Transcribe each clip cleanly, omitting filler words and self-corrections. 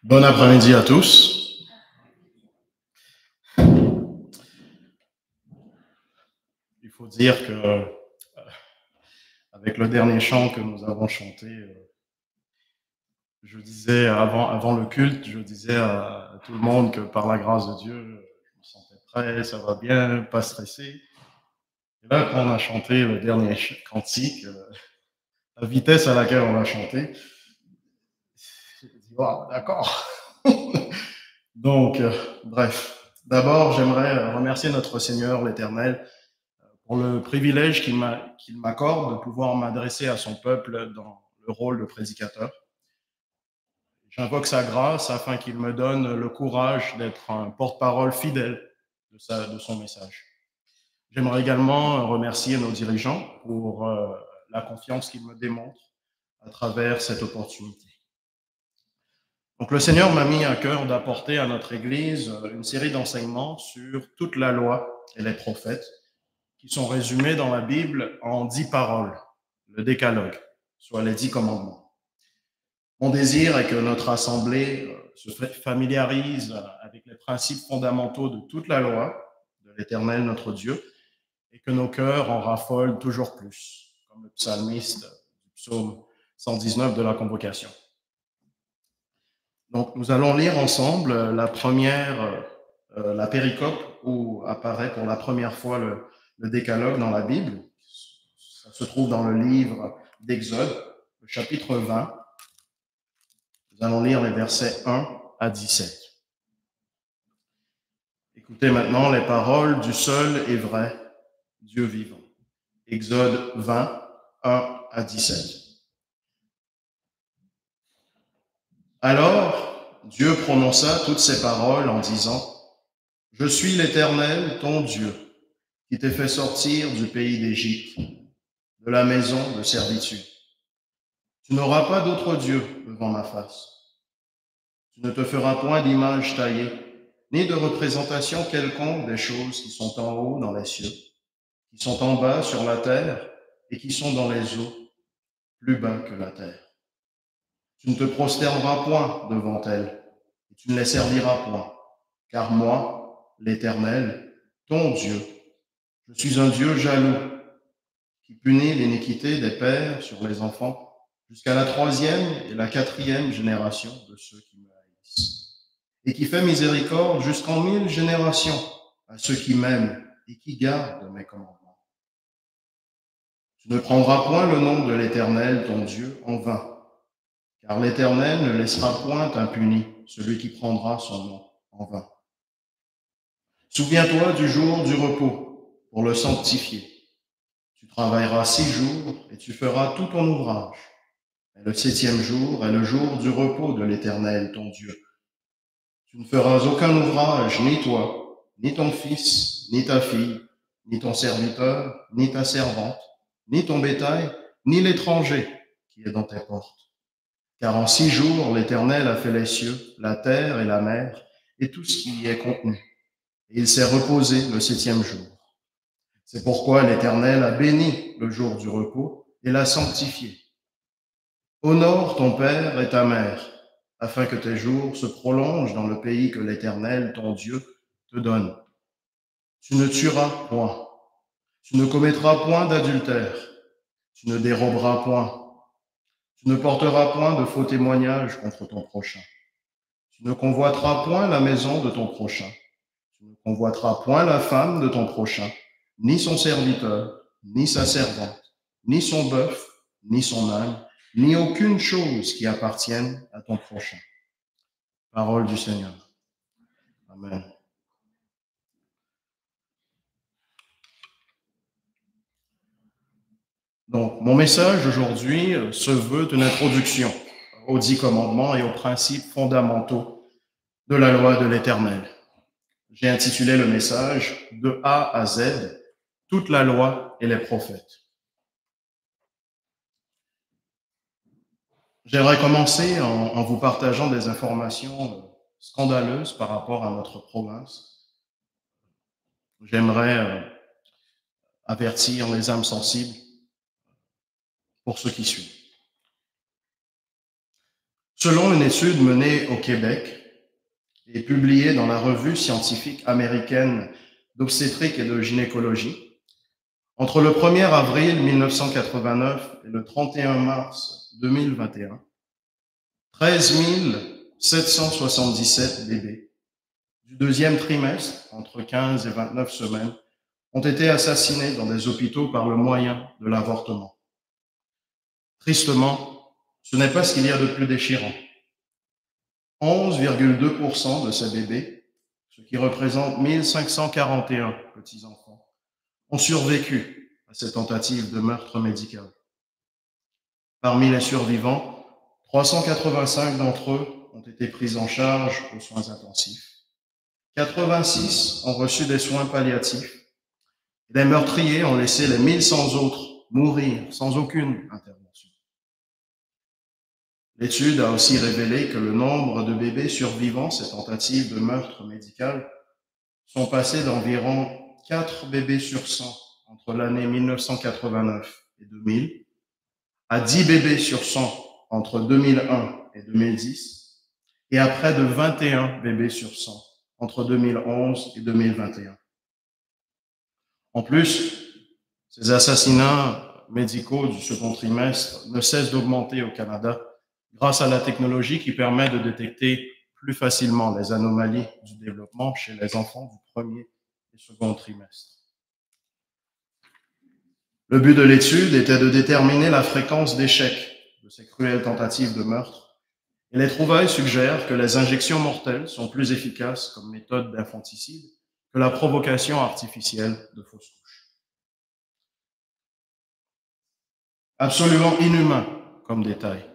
Bon après-midi à tous. Il faut dire que, avec le dernier chant que nous avons chanté, je disais avant le culte, je disais à tout le monde que par la grâce de Dieu, je me sentais prêt, ça va bien, pas stressé. Et là, quand on a chanté le dernier cantique, la vitesse à laquelle on l'a chanté, j'ai dit, wow, d'accord. Donc, bref. D'abord, j'aimerais remercier notre Seigneur l'Éternel pour le privilège qu'il m'accorde de pouvoir m'adresser à son peuple dans le rôle de prédicateur. J'invoque sa grâce afin qu'il me donne le courage d'être un porte-parole fidèle de son message. J'aimerais également remercier nos dirigeants pour la confiance qu'ils me démontrent à travers cette opportunité. Donc le Seigneur m'a mis à cœur d'apporter à notre Église une série d'enseignements sur toute la loi et les prophètes, qui sont résumés dans la Bible en 10 paroles, le décalogue, soit les 10 commandements. Mon désir est que notre assemblée se familiarise avec les principes fondamentaux de toute la loi, de l'Éternel notre Dieu, et que nos cœurs en raffolent toujours plus, comme le psalmiste du psaume 119 de la Convocation. Donc, nous allons lire ensemble la première, la péricope, où apparaît pour la première fois le décalogue dans la Bible. Ça se trouve dans le livre d'Exode, le chapitre 20. Nous allons lire les versets 1 à 17. Écoutez maintenant les paroles du seul et vrai Dieu vivant. Exode 20, 1 à 17. Alors, Dieu prononça toutes ces paroles en disant, « Je suis l'Éternel, ton Dieu, qui t'ai fait sortir du pays d'Égypte, de la maison de servitude. Tu n'auras pas d'autre Dieu devant ma face. Tu ne te feras point d'image taillée, ni de représentation quelconque des choses qui sont en haut dans les cieux, qui sont en bas sur la terre et qui sont dans les eaux, plus bas que la terre. Tu ne te prosterneras point devant elles, et tu ne les serviras point, car moi, l'Éternel, ton Dieu, je suis un Dieu jaloux, qui punit l'iniquité des pères sur les enfants jusqu'à la 3e et la 4e génération de ceux qui me haïssent, et qui fait miséricorde jusqu'en 1000 générations à ceux qui m'aiment et qui gardent mes commandements. Tu ne prendras point le nom de l'Éternel, ton Dieu, en vain, car l'Éternel ne laissera point impuni celui qui prendra son nom en vain. Souviens-toi du jour du repos pour le sanctifier. Tu travailleras 6 jours et tu feras tout ton ouvrage. Mais le 7e jour est le jour du repos de l'Éternel, ton Dieu. Tu ne feras aucun ouvrage, ni toi, ni ton fils, ni ta fille, ni ton serviteur, ni ta servante, ni ton bétail, ni l'étranger qui est dans tes portes. Car en 6 jours, l'Éternel a fait les cieux, la terre et la mer, et tout ce qui y est contenu. Et il s'est reposé le 7e jour. C'est pourquoi l'Éternel a béni le jour du repos et l'a sanctifié. Honore ton père et ta mère, afin que tes jours se prolongent dans le pays que l'Éternel, ton Dieu, te donne. Tu ne tueras point. Tu ne commettras point d'adultère. Tu ne déroberas point. Tu ne porteras point de faux témoignages contre ton prochain. Tu ne convoiteras point la maison de ton prochain. Tu ne convoiteras point la femme de ton prochain, ni son serviteur, ni sa servante, ni son bœuf, ni son âne, ni aucune chose qui appartienne à ton prochain. Parole du Seigneur. Amen. Donc, mon message aujourd'hui se veut une introduction aux 10 commandements et aux principes fondamentaux de la loi de l'Éternel. J'ai intitulé le message « De A à Z, toute la loi et les prophètes ». J'aimerais commencer en vous partageant des informations scandaleuses par rapport à notre province. J'aimerais avertir les âmes sensibles pour ce qui suit. Selon une étude menée au Québec et publiée dans la revue scientifique américaine d'obstétrique et de gynécologie, entre le 1er avril 1989 et le 31 mars 2021, 13 777 bébés du deuxième trimestre, entre 15 et 29 semaines, ont été assassinés dans des hôpitaux par le moyen de l'avortement. Tristement, ce n'est pas ce qu'il y a de plus déchirant. 11,2% de ces bébés, ce qui représente 1541 petits-enfants, ont survécu à ces tentatives de meurtre médical. Parmi les survivants, 385 d'entre eux ont été pris en charge aux soins intensifs. 86 ont reçu des soins palliatifs. Les meurtriers ont laissé les 1100 autres mourir sans aucune intervention. L'étude a aussi révélé que le nombre de bébés survivant ces tentatives de meurtre médical sont passés d'environ 4 bébés sur 100 entre l'année 1989 et 2000 à 10 bébés sur 100 entre 2001 et 2010 et à près de 21 bébés sur 100 entre 2011 et 2021. En plus, ces assassinats médicaux du second trimestre ne cessent d'augmenter au Canada grâce à la technologie qui permet de détecter plus facilement les anomalies du développement chez les enfants du premier et second trimestre. Le but de l'étude était de déterminer la fréquence d'échecs de ces cruelles tentatives de meurtre, et les trouvailles suggèrent que les injections mortelles sont plus efficaces comme méthode d'infanticide que la provocation artificielle de fausses couches. Absolument inhumain comme détail.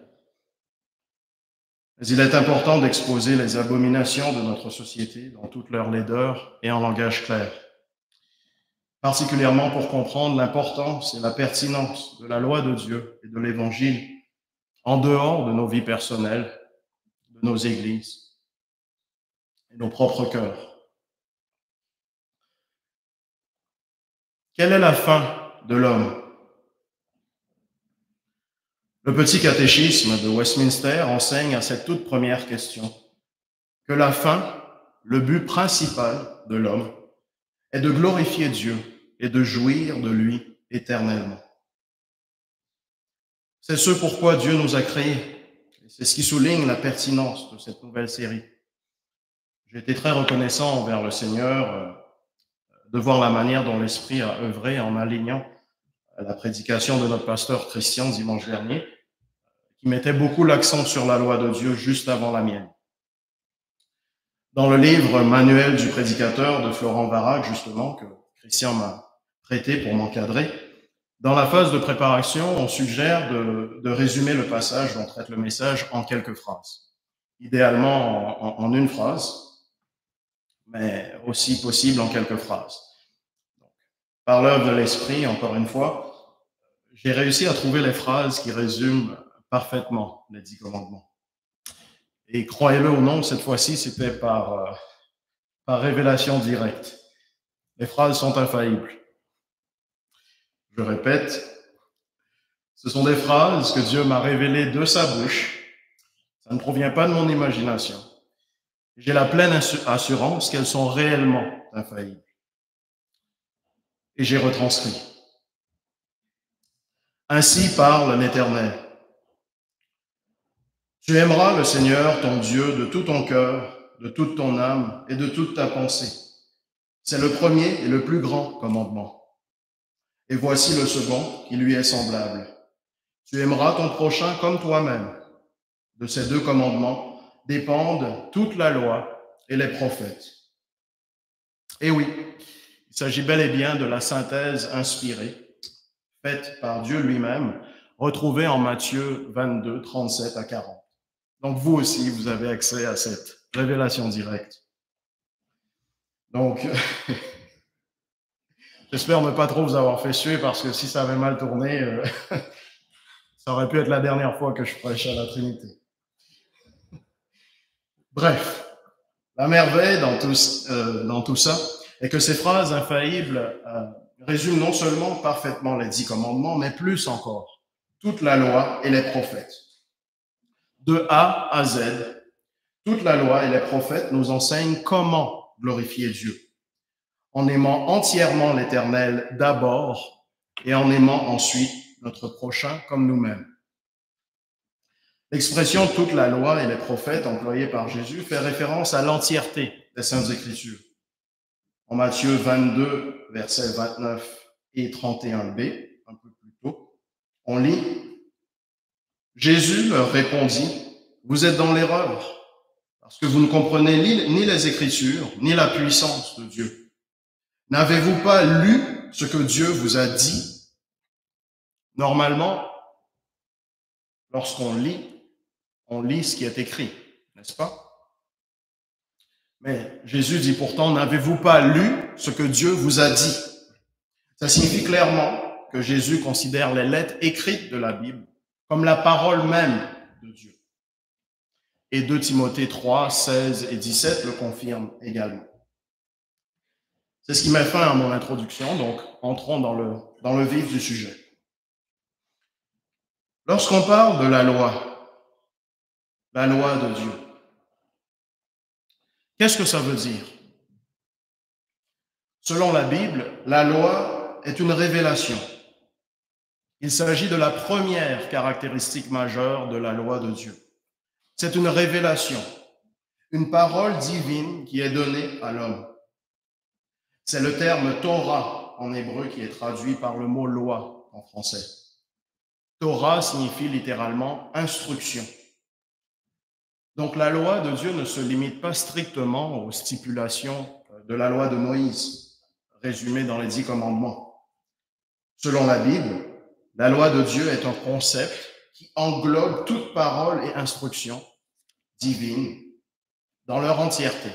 Mais il est important d'exposer les abominations de notre société dans toute leur laideur et en langage clair, particulièrement pour comprendre l'importance et la pertinence de la loi de Dieu et de l'Évangile en dehors de nos vies personnelles, de nos églises et nos propres cœurs. Quelle est la fin de l'homme? Le petit catéchisme de Westminster enseigne à cette toute première question que la fin, le but principal de l'homme, est de glorifier Dieu et de jouir de lui éternellement. C'est ce pourquoi Dieu nous a créés. C'est ce qui souligne la pertinence de cette nouvelle série. J'ai été très reconnaissant envers le Seigneur de voir la manière dont l'Esprit a œuvré en alignant la prédication de notre pasteur Christian dimanche dernier, qui mettait beaucoup l'accent sur la loi de Dieu juste avant la mienne. Dans le livre Manuel du prédicateur de Florent Varac, justement, que Christian m'a prêté pour m'encadrer, dans la phase de préparation, on suggère de résumer le passage dont traite le message en quelques phrases. Idéalement en une phrase, mais aussi possible en quelques phrases. Donc, par l'œuvre de l'Esprit, encore une fois, j'ai réussi à trouver les phrases qui résument parfaitement les 10 commandements. Et croyez-le ou non, cette fois-ci, c'était par révélation directe. Les phrases sont infaillibles. Je répète, ce sont des phrases que Dieu m'a révélées de sa bouche. Ça ne provient pas de mon imagination. J'ai la pleine assurance qu'elles sont réellement infaillibles. Et j'ai retranscrit. Ainsi parle l'Éternel. Tu aimeras le Seigneur, ton Dieu, de tout ton cœur, de toute ton âme et de toute ta pensée. C'est le premier et le plus grand commandement. Et voici le second qui lui est semblable. Tu aimeras ton prochain comme toi-même. De ces 2 commandements dépendent toute la loi et les prophètes. Et oui, il s'agit bel et bien de la synthèse inspirée, faite par Dieu lui-même, retrouvée en Matthieu 22, 37 à 40. Donc vous aussi, vous avez accès à cette révélation directe. Donc, j'espère ne pas trop vous avoir fait suer, parce que si ça avait mal tourné, ça aurait pu être la dernière fois que je prêchais à la Trinité. Bref, la merveille dans tout ça est que ces phrases infaillibles résument non seulement parfaitement les 10 commandements, mais plus encore toute la loi et les prophètes. De A à Z, toute la loi et les prophètes nous enseignent comment glorifier Dieu, en aimant entièrement l'Éternel d'abord et en aimant ensuite notre prochain comme nous-mêmes. L'expression « toute la loi et les prophètes » employée par Jésus fait référence à l'entièreté des Saintes Écritures. En Matthieu 22, versets 29 et 31b, un peu plus tôt, on lit « Jésus leur répondit, vous êtes dans l'erreur, parce que vous ne comprenez ni les Écritures, ni la puissance de Dieu. N'avez-vous pas lu ce que Dieu vous a dit? Normalement, lorsqu'on lit, on lit ce qui est écrit, n'est-ce pas? Mais Jésus dit pourtant, n'avez-vous pas lu ce que Dieu vous a dit? Ça signifie clairement que Jésus considère les lettres écrites de la Bible comme la parole même de Dieu. Et 2 Timothée 3, 16 et 17 le confirment également. C'est ce qui met fin à mon introduction, donc entrons dans le vif du sujet. Lorsqu'on parle de la loi de Dieu, qu'est-ce que ça veut dire? Selon la Bible, la loi est une révélation. Il s'agit de la première caractéristique majeure de la loi de Dieu. C'est une révélation, une parole divine qui est donnée à l'homme. C'est le terme Torah en hébreu qui est traduit par le mot loi en français. Torah signifie littéralement instruction. Donc la loi de Dieu ne se limite pas strictement aux stipulations de la loi de Moïse, résumée dans les 10 commandements. Selon la Bible, la loi de Dieu est un concept qui englobe toute parole et instruction divine dans leur entièreté.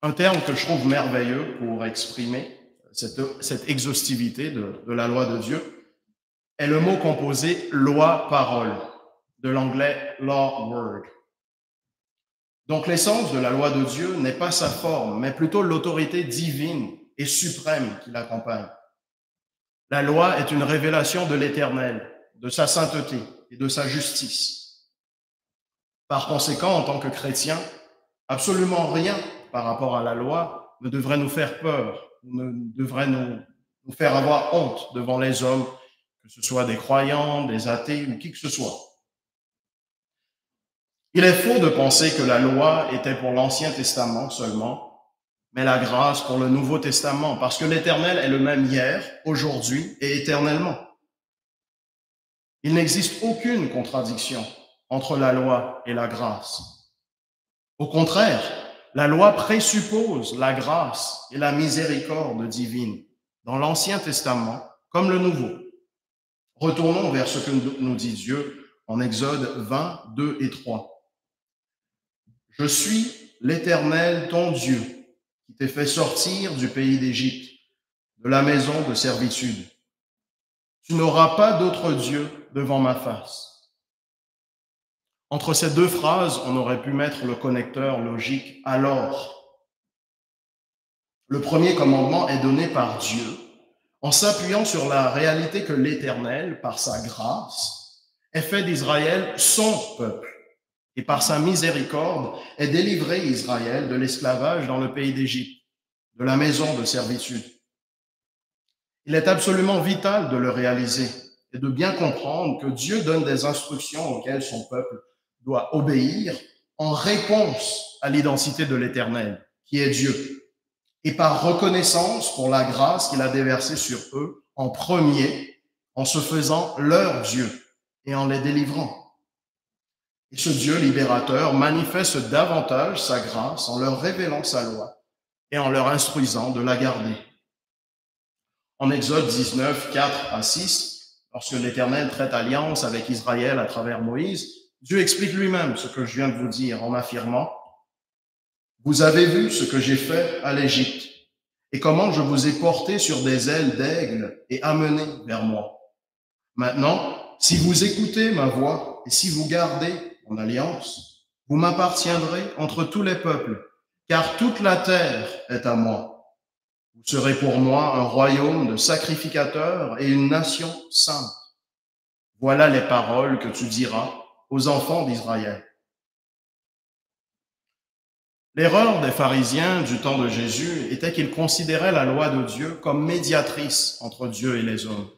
Un terme que je trouve merveilleux pour exprimer cette exhaustivité de la loi de Dieu est le mot composé loi-parole, de l'anglais law-word. Donc l'essence de la loi de Dieu n'est pas sa forme, mais plutôt l'autorité divine et suprême qui l'accompagne. La loi est une révélation de l'Éternel, de sa sainteté et de sa justice. Par conséquent, en tant que chrétiens, absolument rien par rapport à la loi ne devrait nous faire peur, ne devrait nous faire avoir honte devant les hommes, que ce soit des croyants, des athées ou qui que ce soit. Il est faux de penser que la loi était pour l'Ancien Testament seulement, mais la grâce pour le Nouveau Testament, parce que l'Éternel est le même hier, aujourd'hui et éternellement. Il n'existe aucune contradiction entre la loi et la grâce. Au contraire, la loi présuppose la grâce et la miséricorde divine dans l'Ancien Testament comme le Nouveau. Retournons vers ce que nous dit Dieu en Exode 20, 2 et 3. « Je suis l'Éternel, ton Dieu, qui t'ai fait sortir du pays d'Égypte, de la maison de servitude. Tu n'auras pas d'autre Dieu devant ma face. » Entre ces deux phrases, on aurait pu mettre le connecteur logique « alors ». Le premier commandement est donné par Dieu en s'appuyant sur la réalité que l'Éternel, par sa grâce, ait fait d'Israël son peuple et par sa miséricorde ait délivré Israël de l'esclavage dans le pays d'Égypte, de la maison de servitude. Il est absolument vital de le réaliser et de bien comprendre que Dieu donne des instructions auxquelles son peuple doit obéir en réponse à l'identité de l'Éternel, qui est Dieu, et par reconnaissance pour la grâce qu'il a déversée sur eux en premier, en se faisant leur Dieu et en les délivrant. Et ce Dieu libérateur manifeste davantage sa grâce en leur révélant sa loi et en leur instruisant de la garder. En Exode 19, 4 à 6, lorsque l'Éternel traite alliance avec Israël à travers Moïse, Dieu explique lui-même ce que je viens de vous dire en affirmant « Vous avez vu ce que j'ai fait à l'Égypte et comment je vous ai porté sur des ailes d'aigle et amené vers moi. Maintenant, si vous écoutez ma voix et si vous gardez mon alliance, vous m'appartiendrez entre tous les peuples, car toute la terre est à moi. Vous serez pour moi un royaume de sacrificateurs et une nation sainte. Voilà les paroles que tu diras aux enfants d'Israël. L'erreur des pharisiens du temps de Jésus était qu'ils considéraient la loi de Dieu comme médiatrice entre Dieu et les hommes.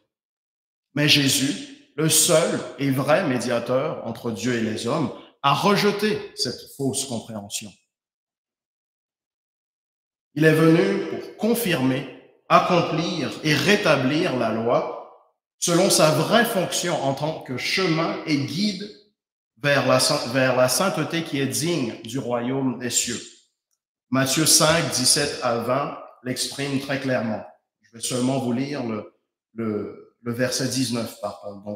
Mais Jésus, le seul et vrai médiateur entre Dieu et les hommes, a rejeté cette fausse compréhension. Il est venu pour confirmer, accomplir et rétablir la loi selon sa vraie fonction en tant que chemin et guide vers la sainteté qui est digne du royaume des cieux. Matthieu 5, 17 à 20 l'exprime très clairement. Je vais seulement vous lire le verset 19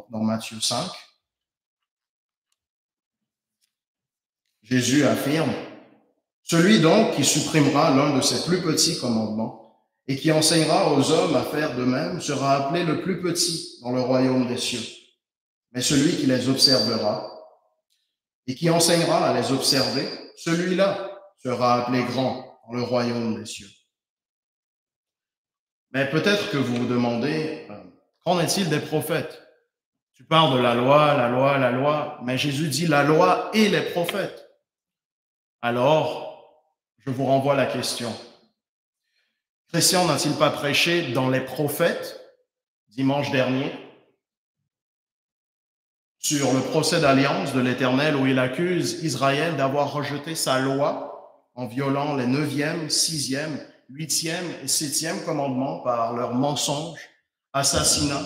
dans Matthieu 5. Jésus affirme, « Celui donc qui supprimera l'un de ses plus petits commandements et qui enseignera aux hommes à faire de même sera appelé le plus petit dans le royaume des cieux. Mais celui qui les observera et qui enseignera à les observer, celui-là sera appelé grand dans le royaume des cieux. » Mais peut-être que vous vous demandez, qu'en est-il des prophètes? Tu parles de la loi, mais Jésus dit la loi et les prophètes. Alors, je vous renvoie la question. Christian n'a-t-il pas prêché dans les prophètes dimanche dernier sur le procès d'alliance de l'Éternel où il accuse Israël d'avoir rejeté sa loi en violant les 9e, 6e, 8e et 7e commandements par leurs mensonges, assassinat,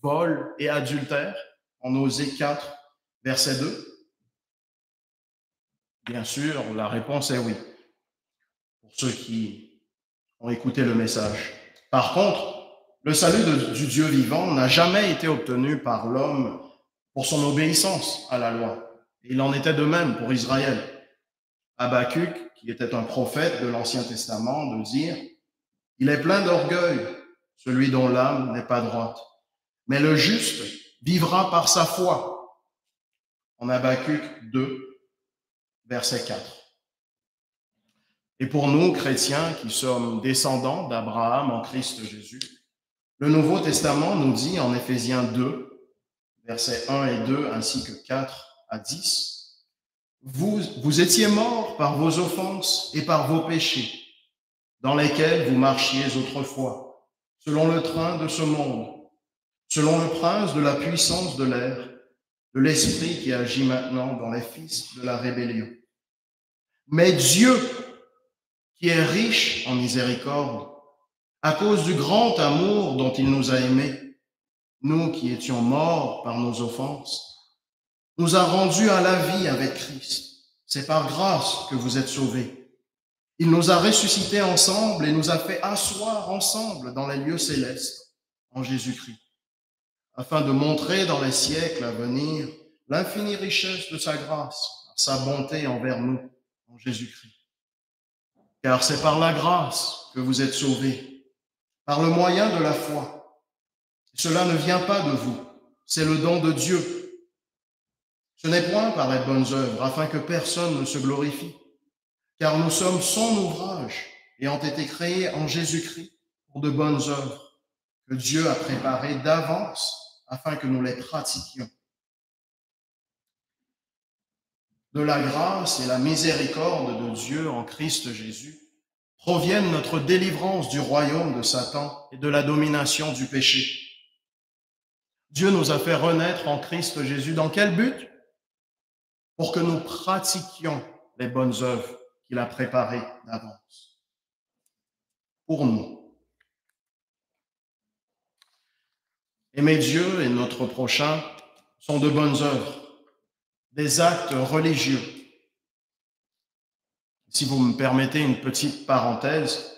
vol et adultère en Osée 4, verset 2? Bien sûr, la réponse est oui, pour ceux qui ont écouté le message. Par contre, le salut du Dieu vivant n'a jamais été obtenu par l'homme pour son obéissance à la loi. Il en était de même pour Israël. Habakkuk, qui était un prophète de l'Ancien Testament, de dire « Il est plein d'orgueil, celui dont l'âme n'est pas droite. Mais le juste vivra par sa foi. » En Habakkuk 2, verset 4. Et pour nous, chrétiens, qui sommes descendants d'Abraham en Christ Jésus, le Nouveau Testament nous dit en Éphésiens 2, versets 1 et 2, ainsi que 4 à 10, vous étiez morts par vos offenses et par vos péchés, dans lesquels vous marchiez autrefois, selon le train de ce monde, selon le prince de la puissance de l'air, de l'esprit qui agit maintenant dans les fils de la rébellion. Mais Dieu, qui est riche en miséricorde, à cause du grand amour dont il nous a aimés, nous qui étions morts par nos offenses, nous a rendus à la vie avec Christ. C'est par grâce que vous êtes sauvés. Il nous a ressuscités ensemble et nous a fait asseoir ensemble dans les lieux célestes en Jésus-Christ, afin de montrer dans les siècles à venir l'infinie richesse de sa grâce, sa bonté envers nous en Jésus-Christ. Car c'est par la grâce que vous êtes sauvés, par le moyen de la foi. Cela ne vient pas de vous, c'est le don de Dieu. Ce n'est point par les bonnes œuvres, afin que personne ne se glorifie, car nous sommes son ouvrage et ont été créés en Jésus-Christ pour de bonnes œuvres, que Dieu a préparées d'avance afin que nous les pratiquions. De la grâce et la miséricorde de Dieu en Christ Jésus proviennent notre délivrance du royaume de Satan et de la domination du péché. Dieu nous a fait renaître en Christ Jésus. Dans quel but? Pour que nous pratiquions les bonnes œuvres qu'il a préparées d'avance. Pour nous. Aimer Dieu et notre prochain sont de bonnes œuvres, des actes religieux. Si vous me permettez une petite parenthèse,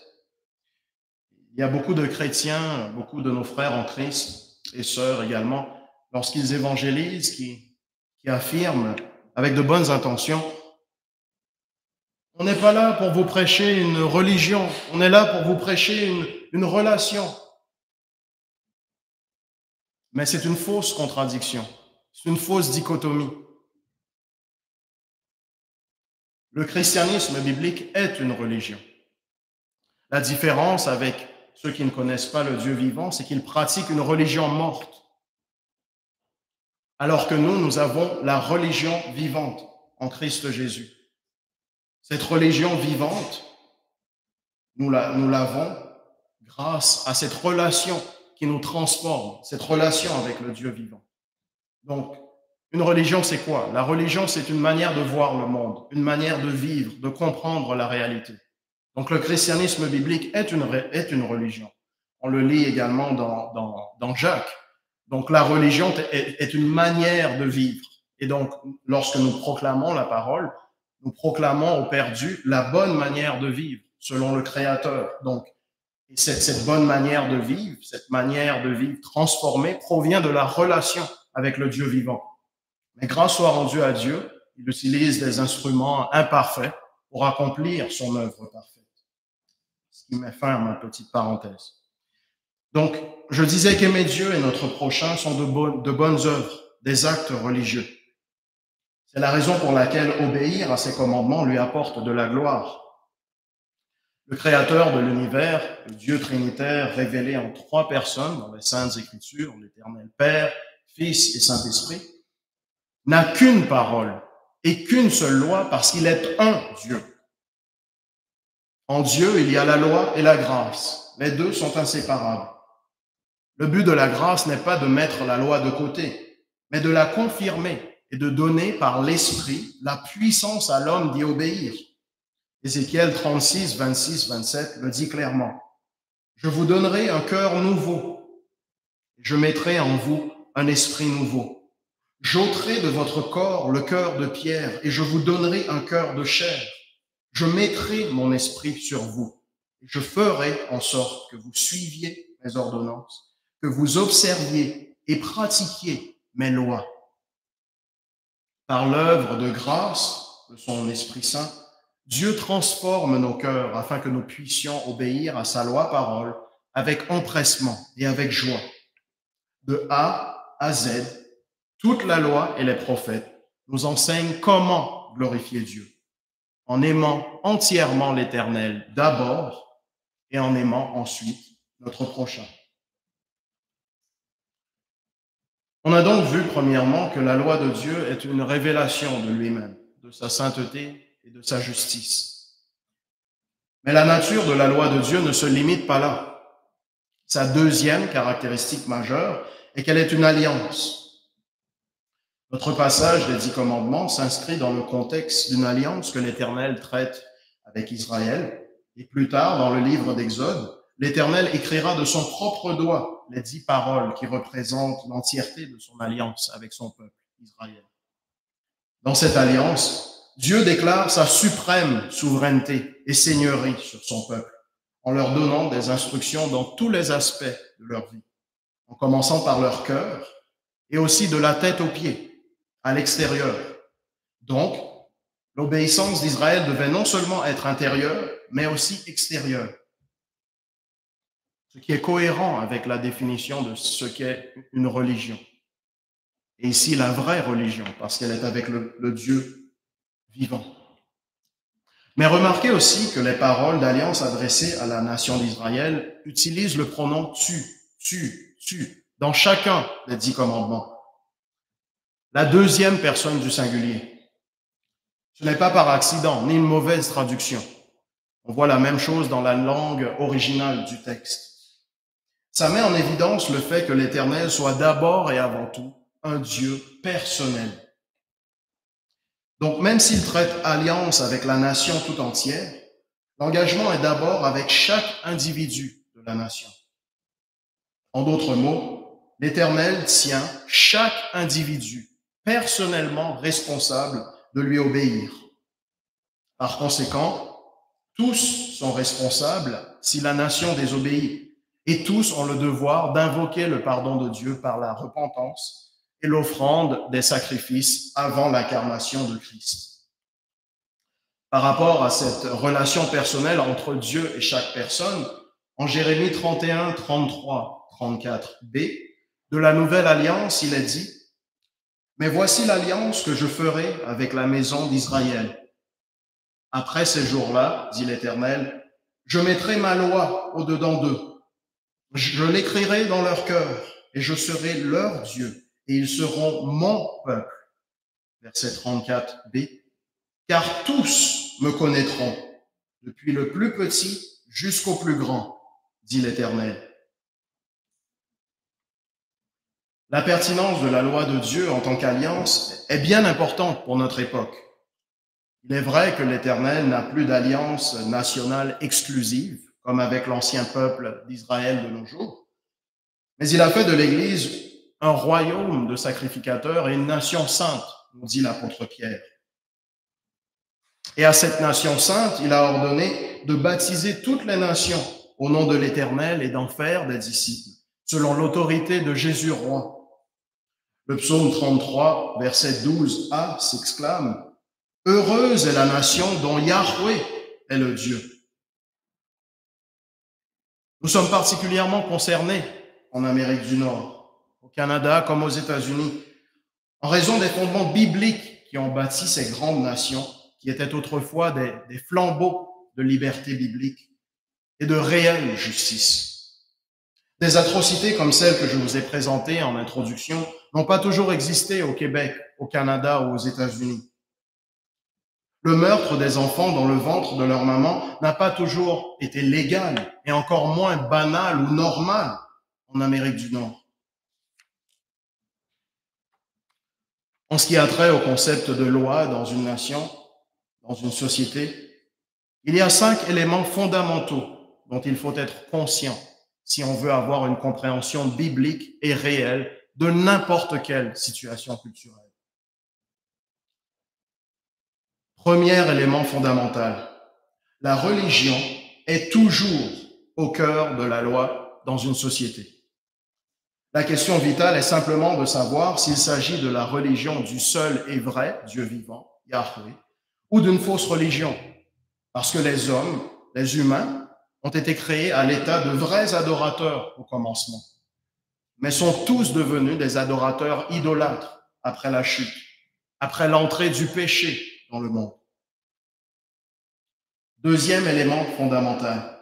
il y a beaucoup de chrétiens, beaucoup de nos frères en Christ et sœurs également, lorsqu'ils évangélisent, qui affirment avec de bonnes intentions, on n'est pas là pour vous prêcher une religion, on est là pour vous prêcher une relation. Mais c'est une fausse contradiction, c'est une fausse dichotomie. Le christianisme biblique est une religion. La différence avec ceux qui ne connaissent pas le Dieu vivant, c'est qu'ils pratiquent une religion morte. alors que nous avons la religion vivante en Christ Jésus. Cette religion vivante, nous l'avons grâce à cette relation qui nous transforme, cette relation avec le Dieu vivant. Donc, une religion, c'est quoi? La religion, c'est une manière de voir le monde, une manière de vivre, de comprendre la réalité. Donc, le christianisme biblique est une religion. On le lit également dans Jacques. Donc, la religion est une manière de vivre. Et donc, lorsque nous proclamons la parole, nous proclamons aux perdus la bonne manière de vivre, selon le Créateur. Donc, et cette bonne manière de vivre, cette manière de vivre transformée, provient de la relation avec le Dieu vivant. Mais grâce soit rendue à Dieu, il utilise des instruments imparfaits pour accomplir son œuvre parfaite. Ce qui met fin à ma petite parenthèse. Donc, je disais qu'aimer Dieu et notre prochain sont de bonnes œuvres, des actes religieux. C'est la raison pour laquelle obéir à ses commandements lui apporte de la gloire. Le Créateur de l'univers, le Dieu trinitaire révélé en 3 personnes dans les Saintes Écritures, l'Éternel Père, Fils et Saint-Esprit, n'a qu'une parole et qu'une seule loi parce qu'il est un Dieu. En Dieu, il y a la loi et la grâce. Les deux sont inséparables. Le but de la grâce n'est pas de mettre la loi de côté, mais de la confirmer et de donner par l'Esprit la puissance à l'homme d'y obéir. Ézéchiel 36, 26, 27 le dit clairement. Je vous donnerai un cœur nouveau. Je mettrai en vous un esprit nouveau. J'ôterai de votre corps le cœur de pierre et je vous donnerai un cœur de chair. Je mettrai mon esprit sur vous. Je ferai en sorte que vous suiviez mes ordonnances, que vous observiez et pratiquiez mes lois. Par l'œuvre de grâce de son Esprit Saint, Dieu transforme nos cœurs afin que nous puissions obéir à sa loi-parole avec empressement et avec joie. De A à Z, toute la loi et les prophètes nous enseignent comment glorifier Dieu, en aimant entièrement l'Éternel d'abord et en aimant ensuite notre prochain. On a donc vu premièrement que la loi de Dieu est une révélation de lui-même, de sa sainteté et de sa justice. Mais la nature de la loi de Dieu ne se limite pas là. Sa deuxième caractéristique majeure est qu'elle est une alliance. Notre passage des 10 commandements s'inscrit dans le contexte d'une alliance que l'Éternel traite avec Israël. Et plus tard, dans le livre d'Exode, l'Éternel écrira de son propre doigt les 10 paroles qui représentent l'entièreté de son alliance avec son peuple, Israël. Dans cette alliance, Dieu déclare sa suprême souveraineté et seigneurie sur son peuple, en leur donnant des instructions dans tous les aspects de leur vie, en commençant par leur cœur et aussi de la tête aux pieds, à l'extérieur. Donc, l'obéissance d'Israël devait non seulement être intérieure, mais aussi extérieure. Ce qui est cohérent avec la définition de ce qu'est une religion. Et ici, la vraie religion, parce qu'elle est avec le Dieu vivant. Mais remarquez aussi que les paroles d'alliance adressées à la nation d'Israël utilisent le pronom tu dans chacun des 10 commandements. La deuxième personne du singulier. Ce n'est pas par accident, ni une mauvaise traduction. On voit la même chose dans la langue originale du texte. Ça met en évidence le fait que l'Éternel soit d'abord et avant tout un Dieu personnel. Donc, même s'il traite alliance avec la nation tout entière, l'engagement est d'abord avec chaque individu de la nation. En d'autres mots, l'Éternel tient chaque individu personnellement responsable de lui obéir. Par conséquent, tous sont responsables si la nation désobéit, et tous ont le devoir d'invoquer le pardon de Dieu par la repentance et l'offrande des sacrifices avant l'incarnation de Christ. Par rapport à cette relation personnelle entre Dieu et chaque personne, en Jérémie 31, 33, 34b, de la Nouvelle Alliance, il est dit « Mais voici l'alliance que je ferai avec la maison d'Israël. Après ces jours-là, dit l'Éternel, je mettrai ma loi au-dedans d'eux. Je l'écrirai dans leur cœur et je serai leur Dieu. et ils seront mon peuple. Verset 34b. Car tous me connaîtront, depuis le plus petit jusqu'au plus grand, dit l'Éternel. La pertinence de la loi de Dieu en tant qu'alliance est bien importante pour notre époque. Il est vrai que l'Éternel n'a plus d'alliance nationale exclusive, comme avec l'ancien peuple d'Israël de nos jours, mais il a fait de l'Église un royaume de sacrificateurs et une nation sainte, nous dit l'apôtre Pierre. Et à cette nation sainte, il a ordonné de baptiser toutes les nations au nom de l'Éternel et d'en faire des disciples, selon l'autorité de Jésus roi. Le psaume 33, verset 12a s'exclame « Heureuse est la nation dont Yahweh est le Dieu ». Nous sommes particulièrement concernés en Amérique du Nord, au Canada comme aux États-Unis, en raison des fondements bibliques qui ont bâti ces grandes nations qui étaient autrefois des flambeaux de liberté biblique et de réelle justice. Des atrocités comme celles que je vous ai présentées en introduction n'ont pas toujours existé au Québec, au Canada ou aux États-Unis. Le meurtre des enfants dans le ventre de leur maman n'a pas toujours été légal et encore moins banal ou normal en Amérique du Nord. En ce qui a trait au concept de loi dans une nation, dans une société, il y a 5 éléments fondamentaux dont il faut être conscient si on veut avoir une compréhension biblique et réelle de n'importe quelle situation culturelle. Premier élément fondamental, la religion est toujours au cœur de la loi dans une société. La question vitale est simplement de savoir s'il s'agit de la religion du seul et vrai Dieu vivant, Yahweh, ou d'une fausse religion, parce que les hommes, les humains, ont été créés à l'état de vrais adorateurs au commencement, mais sont tous devenus des adorateurs idolâtres après la chute, après l'entrée du péché dans le monde. Deuxième élément fondamental,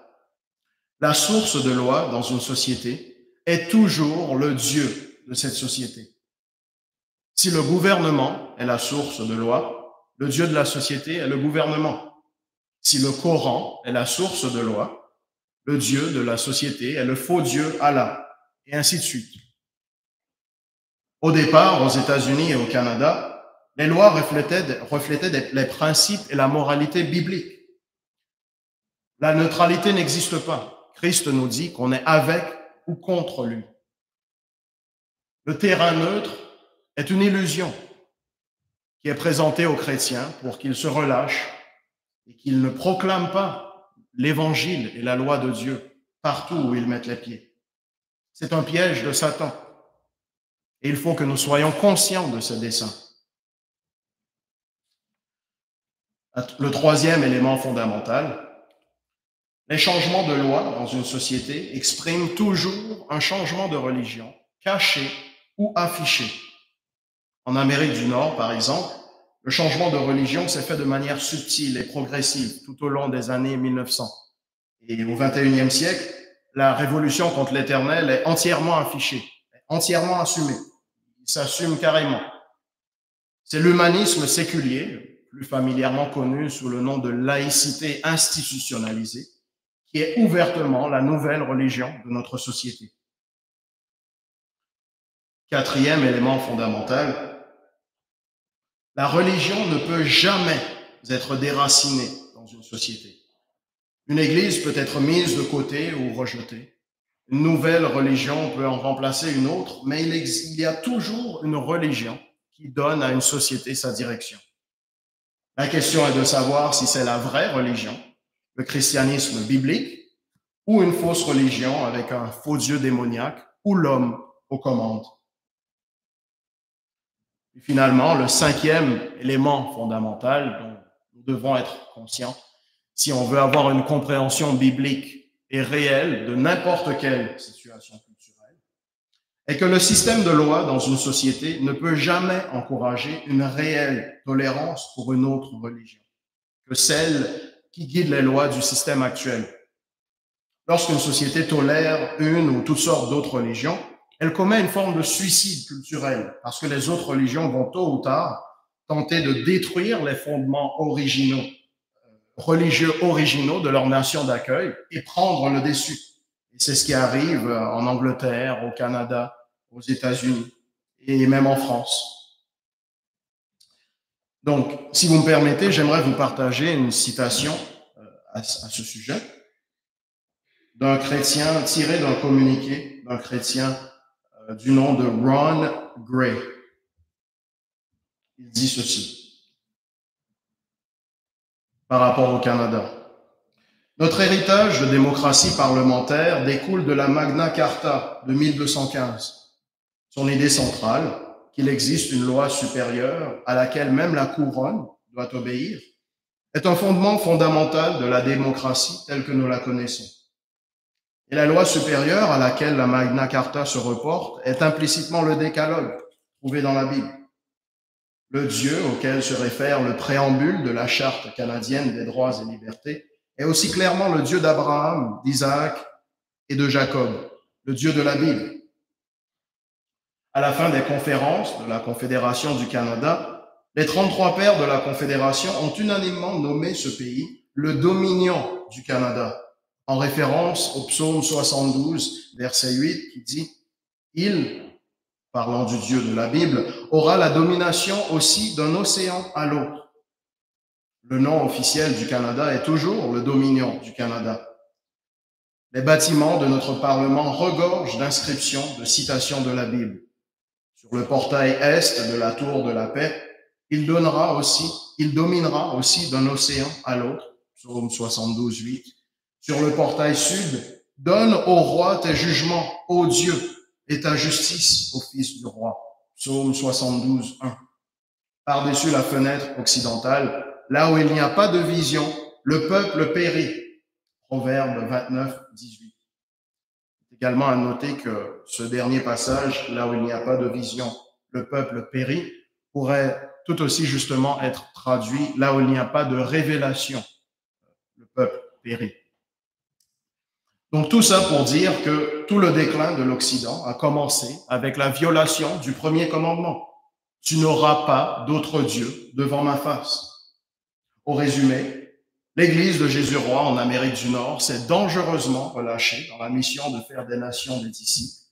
la source de loi dans une société est toujours le Dieu de cette société. Si le gouvernement est la source de loi, le Dieu de la société est le gouvernement. Si le Coran est la source de loi, le Dieu de la société est le faux Dieu Allah, et ainsi de suite. Au départ, aux États-Unis et au Canada, les lois reflétaient les principes et la moralité biblique. La neutralité n'existe pas. Christ nous dit qu'on est avec ou contre lui. Le terrain neutre est une illusion qui est présentée aux chrétiens pour qu'ils se relâchent et qu'ils ne proclament pas l'évangile et la loi de Dieu partout où ils mettent les pieds. C'est un piège de Satan. Et il faut que nous soyons conscients de ce dessein. Le troisième élément fondamental, les changements de loi dans une société expriment toujours un changement de religion, caché ou affiché. En Amérique du Nord, par exemple, le changement de religion s'est fait de manière subtile et progressive tout au long des années 1900. Et au XXIe siècle, la révolution contre l'Éternel est entièrement affichée, entièrement assumée. Il s'assume carrément. C'est l'humanisme séculier, plus familièrement connu sous le nom de laïcité institutionnalisée, qui est ouvertement la nouvelle religion de notre société. Quatrième élément fondamental, la religion ne peut jamais être déracinée dans une société. Une église peut être mise de côté ou rejetée. Une nouvelle religion peut en remplacer une autre, mais il y a toujours une religion qui donne à une société sa direction. La question est de savoir si c'est la vraie religion, le christianisme biblique, ou une fausse religion avec un faux Dieu démoniaque, ou l'homme aux commandes. Et finalement, le cinquième élément fondamental dont nous devons être conscients, si on veut avoir une compréhension biblique et réelle de n'importe quelle situation culturelle, est que le système de loi dans une société ne peut jamais encourager une réelle tolérance pour une autre religion que celle qui guide les lois du système actuel. Lorsqu'une société tolère une ou toutes sortes d'autres religions, elle commet une forme de suicide culturel, parce que les autres religions vont tôt ou tard tenter de détruire les fondements religieux originaux de leur nation d'accueil et prendre le dessus. Et c'est ce qui arrive en Angleterre, au Canada, aux États-Unis et même en France. Donc, si vous me permettez, j'aimerais vous partager une citation à ce sujet d'un chrétien tiré d'un communiqué d'un chrétien du nom de Ron Gray. Il dit ceci par rapport au Canada. Notre héritage de démocratie parlementaire découle de la Magna Carta de 1215. Son idée centrale, qu'il existe une loi supérieure à laquelle même la couronne doit obéir, est un fondement fondamental de la démocratie telle que nous la connaissons. Et la loi supérieure à laquelle la Magna Carta se reporte est implicitement le décalogue trouvé dans la Bible. Le Dieu auquel se réfère le préambule de la Charte canadienne des droits et libertés est aussi clairement le Dieu d'Abraham, d'Isaac et de Jacob, le Dieu de la Bible. À la fin des conférences de la Confédération du Canada, les 33 pères de la Confédération ont unanimement nommé ce pays le Dominion du Canada, en référence au psaume 72, verset 8, qui dit « Il, parlant du Dieu de la Bible, aura la domination aussi d'un océan à l'autre. » Le nom officiel du Canada est toujours le Dominion du Canada. Les bâtiments de notre Parlement regorgent d'inscriptions, de citations de la Bible. Sur le portail est de la Tour de la Paix, il dominera aussi d'un océan à l'autre, psaume 72, 8. Sur le portail sud, donne au roi tes jugements, ô Dieu, et ta justice au fils du roi, psaume 72, 1. Par-dessus la fenêtre occidentale, là où il n'y a pas de vision, le peuple périt, proverbe 29, 18. Également à noter que ce dernier passage, là où il n'y a pas de vision, le peuple périt, pourrait tout aussi justement être traduit là où il n'y a pas de révélation, le peuple périt. Donc tout ça pour dire que tout le déclin de l'Occident a commencé avec la violation du premier commandement. Tu n'auras pas d'autre Dieu devant ma face. Au résumé, l'Église de Jésus-Roi en Amérique du Nord s'est dangereusement relâchée dans la mission de faire des nations des disciples,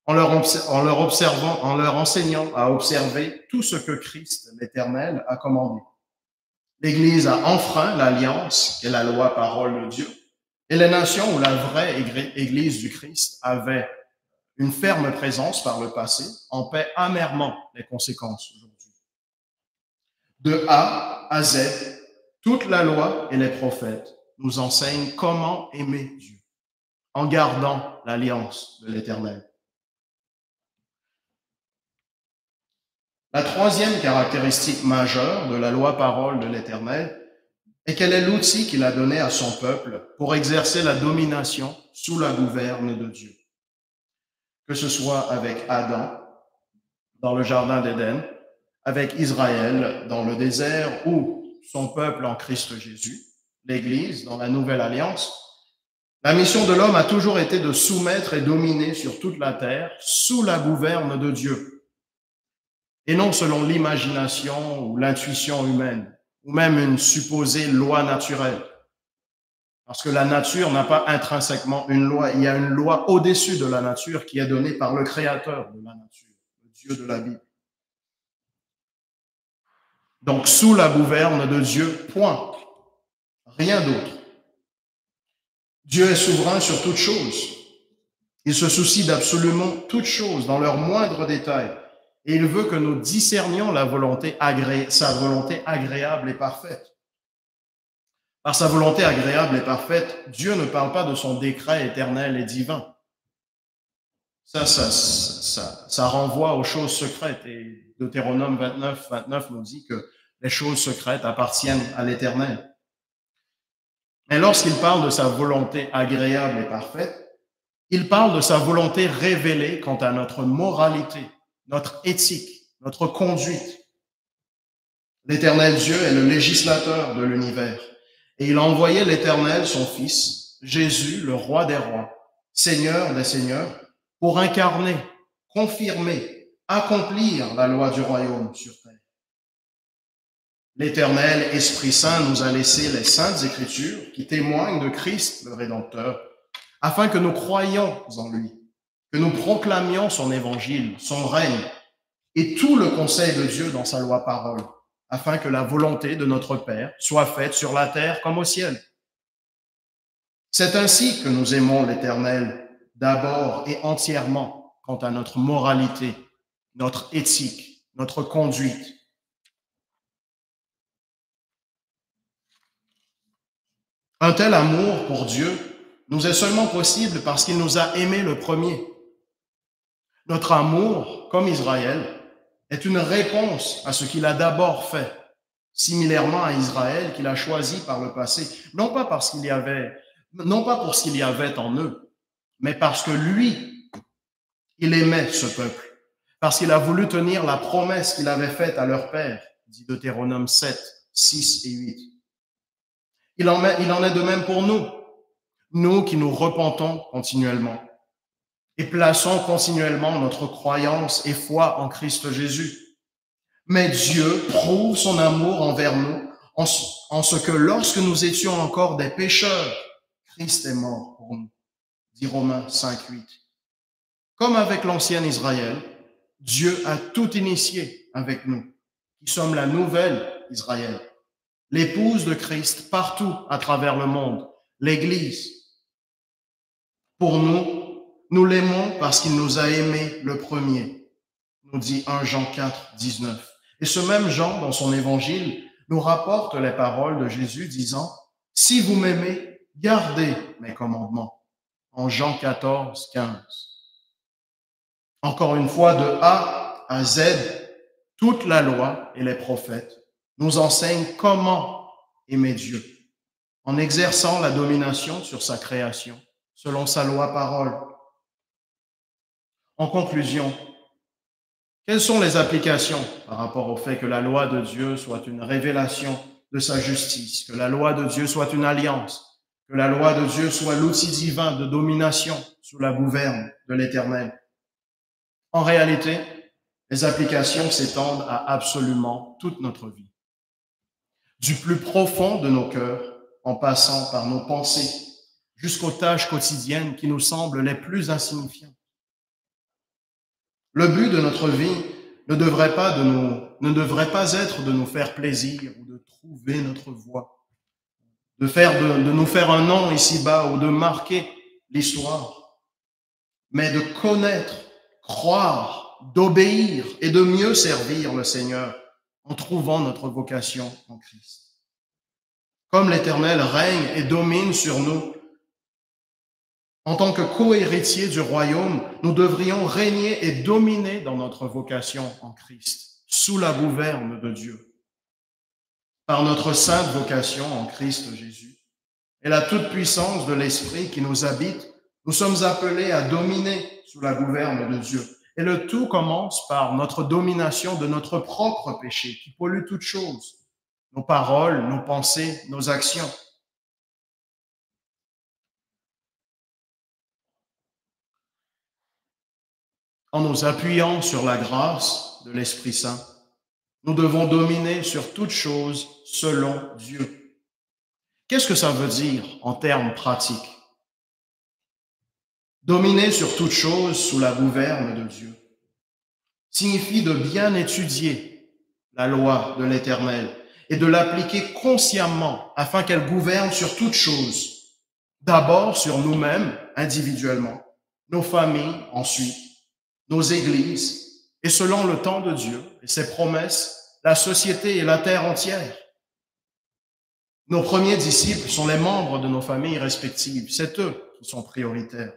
en leur enseignant à observer tout ce que Christ, l'Éternel, a commandé. L'Église a enfreint l'alliance qu'est la loi parole de Dieu, et les nations où la vraie Église du Christ avait une ferme présence par le passé en paient amèrement les conséquences aujourd'hui. De A à Z, toute la loi et les prophètes nous enseignent comment aimer Dieu en gardant l'alliance de l'Éternel. La troisième caractéristique majeure de la loi parole de l'Éternel est qu'elle est l'outil qu'il a donné à son peuple pour exercer la domination sous la gouverne de Dieu. Que ce soit avec Adam dans le jardin d'Éden, avec Israël dans le désert ou son peuple en Christ Jésus, l'Église dans la Nouvelle Alliance, la mission de l'homme a toujours été de soumettre et dominer sur toute la terre sous la gouverne de Dieu, et non selon l'imagination ou l'intuition humaine, ou même une supposée loi naturelle. Parce que la nature n'a pas intrinsèquement une loi, il y a une loi au-dessus de la nature qui est donnée par le Créateur de la nature, le Dieu de la Bible. Donc, sous la gouverne de Dieu, point. Rien d'autre. Dieu est souverain sur toutes choses. Il se soucie d'absolument toutes choses dans leurs moindres détails. Et il veut que nous discernions sa volonté agréable et parfaite. Par sa volonté agréable et parfaite, Dieu ne parle pas de son décret éternel et divin. Ça renvoie aux choses secrètes. Et Deutéronome 29 nous dit que les choses secrètes appartiennent à l'Éternel. Mais lorsqu'il parle de sa volonté agréable et parfaite, il parle de sa volonté révélée quant à notre moralité, notre éthique, notre conduite. L'Éternel Dieu est le législateur de l'univers et il a envoyé l'Éternel, son Fils, Jésus, le Roi des rois, Seigneur des seigneurs, pour incarner confirmer, accomplir la loi du royaume sur terre. L'Éternel Esprit Saint nous a laissé les saintes Écritures qui témoignent de Christ, le Rédempteur, afin que nous croyions en lui, que nous proclamions son évangile, son règne et tout le conseil de Dieu dans sa loi parole, afin que la volonté de notre Père soit faite sur la terre comme au ciel. C'est ainsi que nous aimons l'Éternel d'abord et entièrement quant à notre moralité, notre éthique, notre conduite. Un tel amour pour Dieu nous est seulement possible parce qu'il nous a aimés le premier. Notre amour, comme Israël, est une réponse à ce qu'il a d'abord fait, similairement à Israël qu'il a choisi par le passé, non pas pour ce qu'il y avait en eux, mais parce que lui, il aimait ce peuple, parce qu'il a voulu tenir la promesse qu'il avait faite à leur père, dit Deutéronome 7, 6 et 8. Il en est de même pour nous, nous qui nous repentons continuellement et plaçons continuellement notre croyance et foi en Christ Jésus. Mais Dieu prouve son amour envers nous en ce que lorsque nous étions encore des pécheurs, Christ est mort pour nous, dit Romains 5, 8. Comme avec l'ancien Israël, Dieu a tout initié avec nous, qui sommes la nouvelle Israël, l'épouse de Christ partout à travers le monde, l'Église. Pour nous, nous l'aimons parce qu'il nous a aimés le premier, nous dit 1 Jean 4, 19. Et ce même Jean, dans son évangile, nous rapporte les paroles de Jésus disant « Si vous m'aimez, gardez mes commandements » en Jean 14, 15. Encore une fois, de A à Z, toute la loi et les prophètes nous enseignent comment aimer Dieu, en exerçant la domination sur sa création, selon sa loi parole. En conclusion, quelles sont les applications par rapport au fait que la loi de Dieu soit une révélation de sa justice, que la loi de Dieu soit une alliance, que la loi de Dieu soit l'outil divin de domination sous la gouverne de l'Éternel? En réalité, les applications s'étendent à absolument toute notre vie. Du plus profond de nos cœurs, en passant par nos pensées, jusqu'aux tâches quotidiennes qui nous semblent les plus insignifiantes. Le but de notre vie ne devrait pas être de nous faire plaisir ou de trouver notre voie, de nous faire un nom ici-bas ou de marquer l'histoire, mais de connaître, croire, d'obéir et de mieux servir le Seigneur en trouvant notre vocation en Christ. Comme l'Éternel règne et domine sur nous, en tant que co-héritiers du royaume, nous devrions régner et dominer dans notre vocation en Christ, sous la gouverne de Dieu. Par notre sainte vocation en Christ Jésus et la toute-puissance de l'Esprit qui nous habite, nous sommes appelés à dominer sous la gouverne de Dieu. Et le tout commence par notre domination de notre propre péché qui pollue toutes choses, nos paroles, nos pensées, nos actions. En nous appuyant sur la grâce de l'Esprit Saint, nous devons dominer sur toutes choses selon Dieu. Qu'est-ce que ça veut dire en termes pratiques? Dominer sur toutes choses sous la gouverne de Dieu signifie de bien étudier la loi de l'Éternel et de l'appliquer consciemment afin qu'elle gouverne sur toutes choses. D'abord sur nous-mêmes individuellement, nos familles ensuite, nos églises et selon le temps de Dieu et ses promesses, la société et la terre entière. Nos premiers disciples sont les membres de nos familles respectives. C'est eux qui sont prioritaires.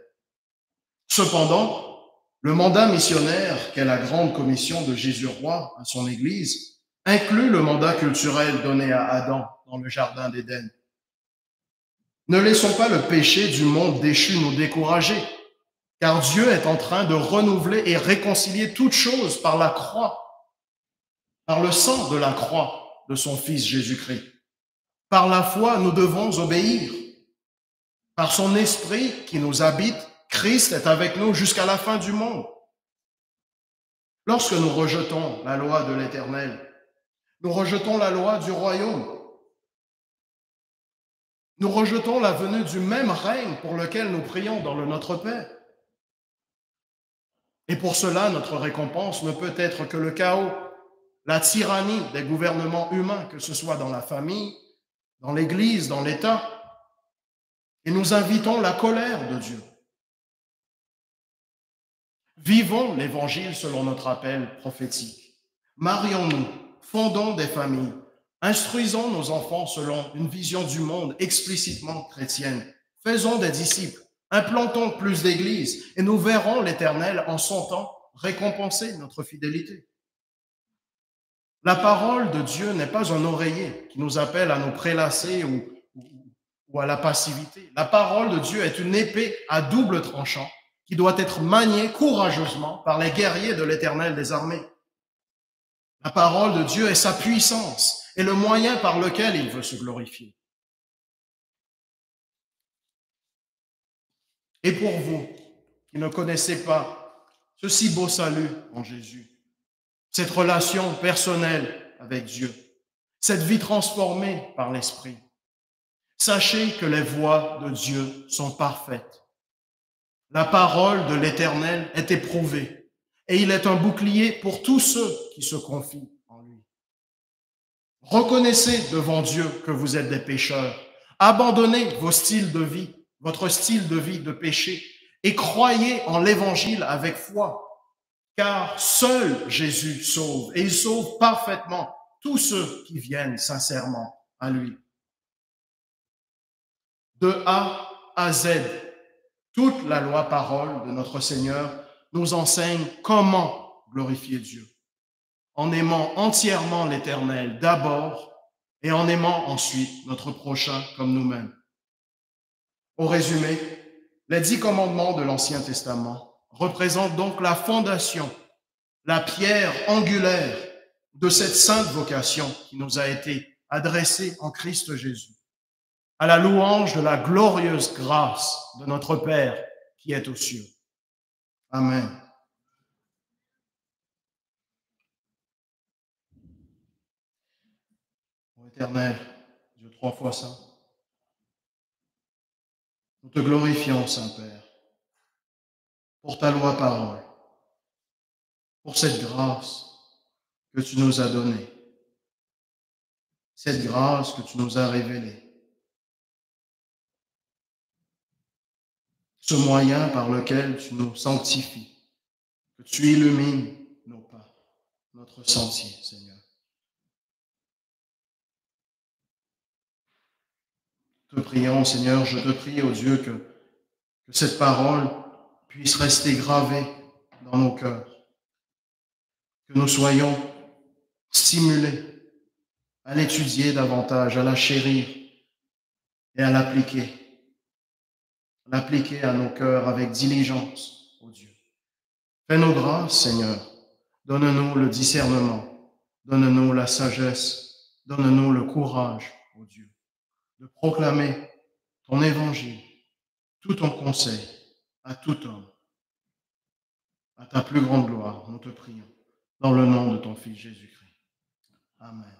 Cependant, le mandat missionnaire qu'est la grande commission de Jésus roi à son Église inclut le mandat culturel donné à Adam dans le jardin d'Éden. Ne laissons pas le péché du monde déchu nous décourager, car Dieu est en train de renouveler et réconcilier toutes choses par la croix, par le sang de la croix de son Fils Jésus-Christ. Par la foi, nous devons obéir. Par son Esprit qui nous habite, Christ est avec nous jusqu'à la fin du monde. Lorsque nous rejetons la loi de l'Éternel, nous rejetons la loi du royaume. Nous rejetons la venue du même règne pour lequel nous prions dans le Notre Père. Et pour cela, notre récompense ne peut être que le chaos, la tyrannie des gouvernements humains, que ce soit dans la famille, dans l'Église, dans l'État. Et nous invitons la colère de Dieu. Vivons l'Évangile selon notre appel prophétique. Marions-nous, fondons des familles, instruisons nos enfants selon une vision du monde explicitement chrétienne. Faisons des disciples, implantons plus d'églises et nous verrons l'Éternel en son temps récompenser notre fidélité. La parole de Dieu n'est pas un oreiller qui nous appelle à nous prélasser ou à la passivité. La parole de Dieu est une épée à double tranchant qui doit être maniée courageusement par les guerriers de l'Éternel des armées. La parole de Dieu est sa puissance et le moyen par lequel il veut se glorifier. Et pour vous qui ne connaissez pas ce si beau salut en Jésus, cette relation personnelle avec Dieu, cette vie transformée par l'Esprit, sachez que les voies de Dieu sont parfaites. La parole de l'Éternel est éprouvée et il est un bouclier pour tous ceux qui se confient en lui. Reconnaissez devant Dieu que vous êtes des pécheurs. Abandonnez vos styles de vie, votre style de vie de péché et croyez en l'Évangile avec foi. Car seul Jésus sauve et il sauve parfaitement tous ceux qui viennent sincèrement à lui. De A à Z, toute la loi parole de notre Seigneur nous enseigne comment glorifier Dieu, en aimant entièrement l'Éternel d'abord et en aimant ensuite notre prochain comme nous-mêmes. Au résumé, les 10 commandements de l'Ancien Testament représentent donc la fondation, la pierre angulaire de cette sainte vocation qui nous a été adressée en Christ Jésus, à la louange de la glorieuse grâce de notre Père qui est aux cieux. Amen. Ô Éternel, Dieu 3 fois saint, nous te glorifions, Saint-Père, pour ta loi parole, pour cette grâce que tu nous as donnée, cette grâce que tu nous as révélée, ce moyen par lequel tu nous sanctifies, que tu illumines nos pas, notre sentier, Seigneur. Te prions, Seigneur, je te prie, ô Dieu, que cette parole puisse rester gravée dans nos cœurs, que nous soyons stimulés à l'étudier davantage, à la chérir et à l'appliquer à nos cœurs avec diligence, ô Dieu. Fais-nous grâce, Seigneur. Donne-nous le discernement, donne-nous la sagesse, donne-nous le courage, ô Dieu, de proclamer ton évangile, tout ton conseil à tout homme. À ta plus grande gloire, nous te prions, dans le nom de ton Fils Jésus-Christ. Amen.